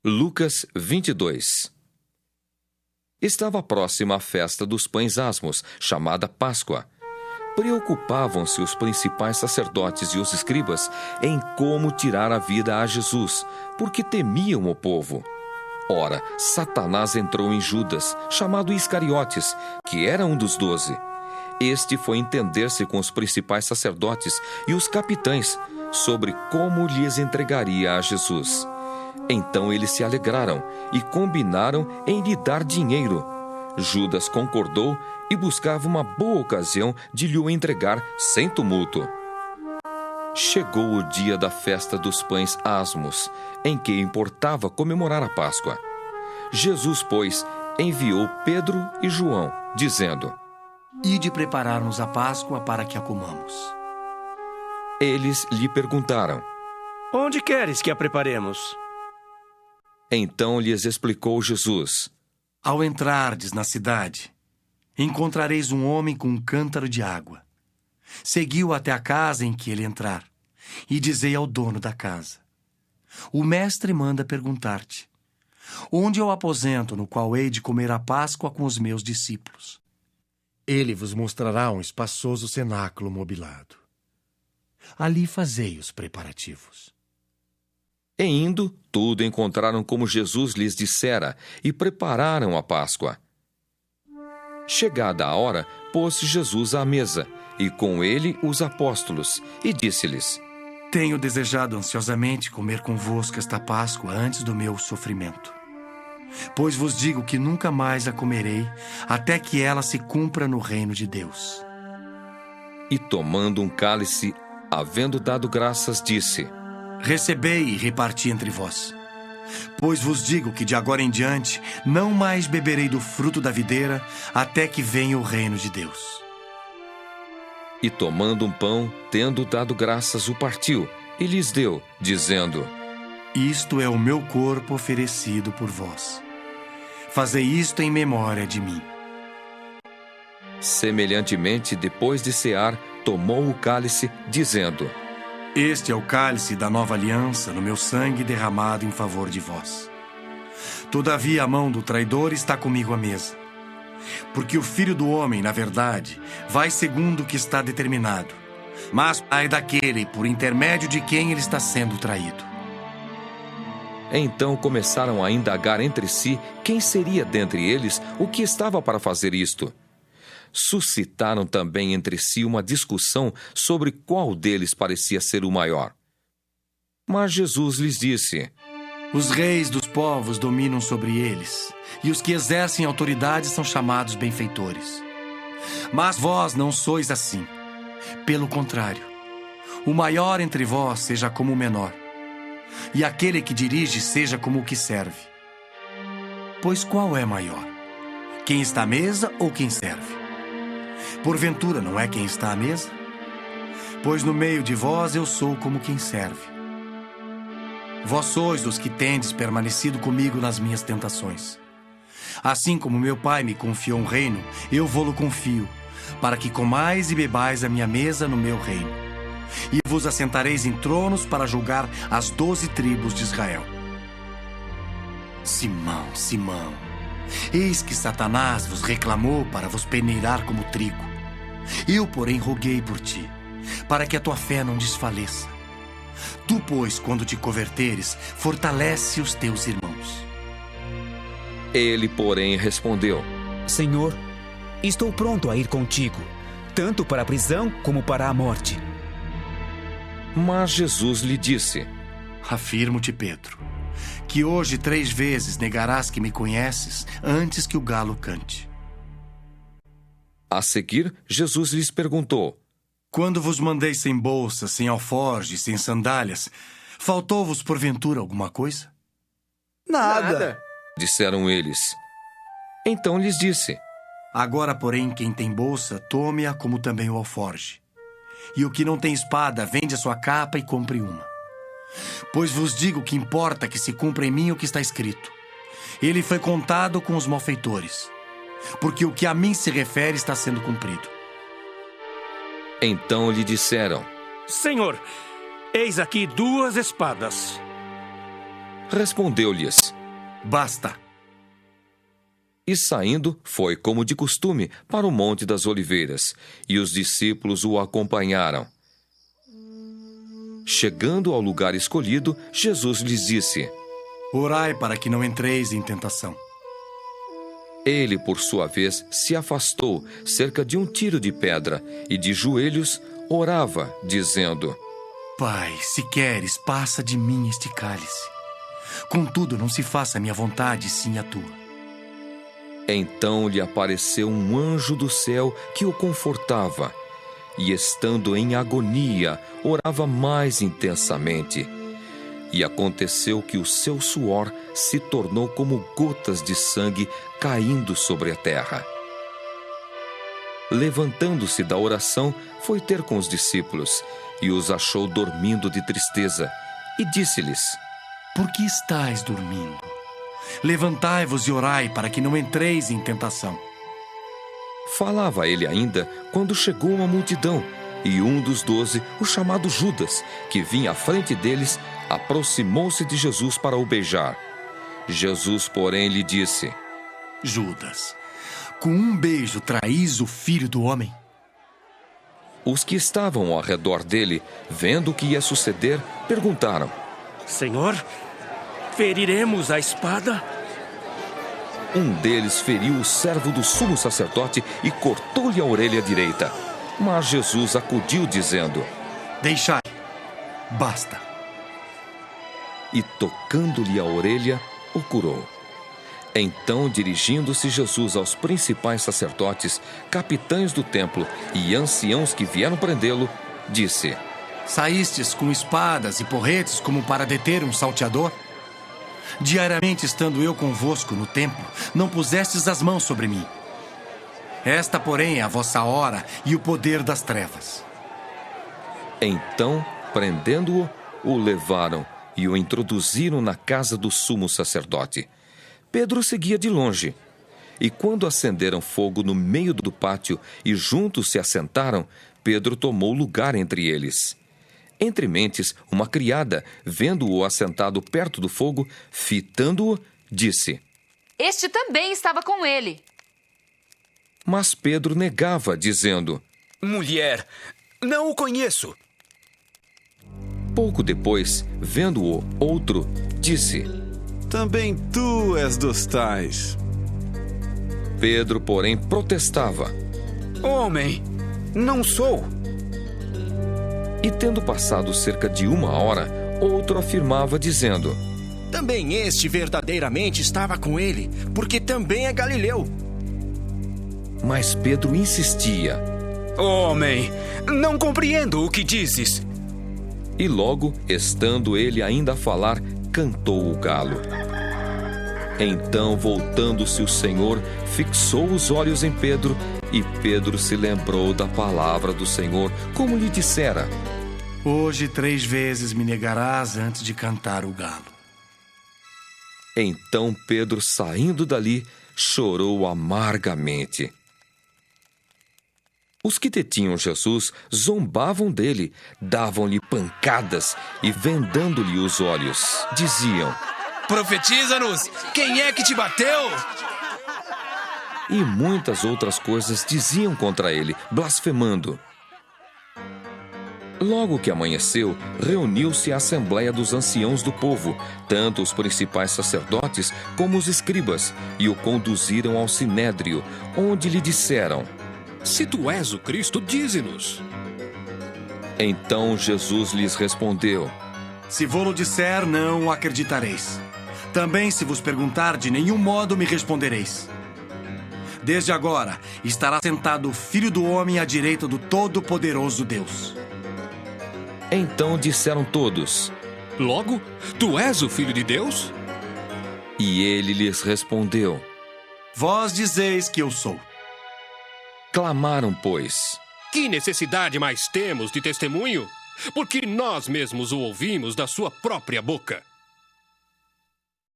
Lucas 22. Estava próxima a festa dos pães asmos, chamada Páscoa. Preocupavam-se os principais sacerdotes e os escribas em como tirar a vida a Jesus, porque temiam o povo. Ora, Satanás entrou em Judas, chamado Iscariotes, que era um dos 12. Este foi entender-se com os principais sacerdotes e os capitães sobre como lhes entregaria a Jesus. Então eles se alegraram e combinaram em lhe dar dinheiro. Judas concordou e buscava uma boa ocasião de lhe o entregar sem tumulto. Chegou o dia da festa dos pães asmos, em que importava comemorar a Páscoa. Jesus, pois, enviou Pedro e João, dizendo: Ide preparar-nos a Páscoa para que a comamos. Eles lhe perguntaram: Onde queres que a preparemos? Então lhes explicou Jesus: Ao entrardes na cidade, encontrareis um homem com um cântaro de água. Segui-o até a casa em que ele entrar, e dizei ao dono da casa: O mestre manda perguntar-te: Onde é o aposento no qual hei de comer a Páscoa com os meus discípulos? Ele vos mostrará um espaçoso cenáculo mobilado. Ali fazei os preparativos. E indo, tudo encontraram como Jesus lhes dissera, e prepararam a Páscoa. Chegada a hora, pôs-se Jesus à mesa, e com ele os apóstolos, e disse-lhes: Tenho desejado ansiosamente comer convosco esta Páscoa antes do meu sofrimento. Pois vos digo que nunca mais a comerei, até que ela se cumpra no reino de Deus. E tomando um cálice, havendo dado graças, disse: Recebei e reparti entre vós. Pois vos digo que de agora em diante não mais beberei do fruto da videira, até que venha o reino de Deus. E tomando um pão, tendo dado graças, o partiu, e lhes deu, dizendo: Isto é o meu corpo oferecido por vós. Fazei isto em memória de mim. Semelhantemente, depois de cear, tomou o cálice, dizendo: Este é o cálice da nova aliança no meu sangue derramado em favor de vós. Todavia a mão do traidor está comigo à mesa. Porque o Filho do Homem, na verdade, vai segundo o que está determinado. Mas ai daquele por intermédio de quem ele está sendo traído. Então começaram a indagar entre si quem seria dentre eles o que estava para fazer isto. Suscitaram também entre si uma discussão sobre qual deles parecia ser o maior. Mas Jesus lhes disse: Os reis dos povos dominam sobre eles, e os que exercem autoridade são chamados benfeitores. Mas vós não sois assim. Pelo contrário, o maior entre vós seja como o menor, e aquele que dirige seja como o que serve. Pois qual é maior? Quem está à mesa ou quem serve? Porventura não é quem está à mesa? Pois no meio de vós eu sou como quem serve. Vós sois os que tendes permanecido comigo nas minhas tentações. Assim como meu Pai me confiou um reino, eu vô-lo confio, para que comais e bebais a minha mesa no meu reino. E vos assentareis em tronos para julgar as 12 tribos de Israel. Simão, Simão, eis que Satanás vos reclamou para vos peneirar como trigo. Eu, porém, roguei por ti, para que a tua fé não desfaleça. Tu, pois, quando te converteres, fortalece os teus irmãos. Ele, porém, respondeu: Senhor, estou pronto a ir contigo, tanto para a prisão como para a morte. Mas Jesus lhe disse: Afirmo-te, Pedro, que hoje 3 vezes negarás que me conheces antes que o galo cante. A seguir, Jesus lhes perguntou: Quando vos mandei sem bolsa, sem alforje, sem sandálias, faltou-vos porventura alguma coisa? Nada. Disseram eles. Então lhes disse: Agora, porém, quem tem bolsa, tome-a como também o alforje. E o que não tem espada, vende a sua capa e compre uma. Pois vos digo que importa que se cumpra em mim o que está escrito. Ele foi contado com os malfeitores, porque o que a mim se refere está sendo cumprido. Então lhe disseram: Senhor, eis aqui 2 espadas. respondeu-lhes: Basta. E saindo, foi como de costume para o Monte das Oliveiras, e os discípulos o acompanharam. Chegando ao lugar escolhido, Jesus lhes disse: Orai para que não entreis em tentação. Ele, por sua vez, se afastou cerca de um tiro de pedra e de joelhos orava, dizendo: Pai, se queres, passa de mim este cálice. Contudo, não se faça a minha vontade, sim a tua. Então lhe apareceu um anjo do céu que o confortava, e estando em agonia, orava mais intensamente. E aconteceu que o seu suor se tornou como gotas de sangue caindo sobre a terra. Levantando-se da oração, foi ter com os discípulos, e os achou dormindo de tristeza, e disse-lhes: Por que estáis dormindo? Levantai-vos e orai para que não entreis em tentação. Falava ele ainda quando chegou uma multidão, e um dos 12, o chamado Judas, que vinha à frente deles, aproximou-se de Jesus para o beijar. Jesus, porém, lhe disse: Judas, com um beijo traís o Filho do Homem? Os que estavam ao redor dele, vendo o que ia suceder, perguntaram: Senhor, feriremos a espada? Um deles feriu o servo do sumo sacerdote e cortou-lhe a orelha direita. Mas Jesus acudiu, dizendo: Deixai, basta. E tocando-lhe a orelha, o curou. Então, dirigindo-se Jesus aos principais sacerdotes, capitães do templo e anciãos que vieram prendê-lo, disse: Saístes com espadas e porretes como para deter um salteador? Diariamente estando eu convosco no templo, não pusestes as mãos sobre mim. Esta, porém, é a vossa hora e o poder das trevas. Então, prendendo-o, o levaram e o introduziram na casa do sumo sacerdote. Pedro seguia de longe. E quando acenderam fogo no meio do pátio e juntos se assentaram, Pedro tomou lugar entre eles. Entre mentes, uma criada, vendo-o assentado perto do fogo, fitando-o, disse: Este também estava com ele. Mas Pedro negava, dizendo: Mulher, não o conheço. Pouco depois, vendo-o outro, disse: Também tu és dos tais. Pedro, porém, protestava. Homem, não sou. E tendo passado cerca de 1 hora, outro afirmava, dizendo: Também este verdadeiramente estava com ele, porque também é galileu. Mas Pedro insistia. Homem, não compreendo o que dizes. E logo, estando ele ainda a falar, cantou o galo. Então, voltando-se o Senhor, fixou os olhos em Pedro, e Pedro se lembrou da palavra do Senhor, como lhe dissera: Hoje 3 vezes me negarás antes de cantar o galo. Então Pedro, saindo dali, chorou amargamente. Os que detinham Jesus zombavam dele, davam-lhe pancadas e, vendando-lhe os olhos, diziam: Profetiza-nos! Quem é que te bateu? E muitas outras coisas diziam contra ele, blasfemando. Logo que amanheceu, reuniu-se a assembleia dos anciãos do povo, tanto os principais sacerdotes como os escribas, e o conduziram ao sinédrio, onde lhe disseram: Se tu és o Cristo, dize-nos. Então Jesus lhes respondeu: Se vô-lo disser, não o acreditareis. Também, se vos perguntar, de nenhum modo me respondereis. Desde agora estará sentado o Filho do Homem à direita do Todo-Poderoso Deus. Então disseram todos: Logo, tu és o Filho de Deus? E ele lhes respondeu: Vós dizeis que eu sou. Clamaram, pois: Que necessidade mais temos de testemunho? Porque nós mesmos o ouvimos da sua própria boca.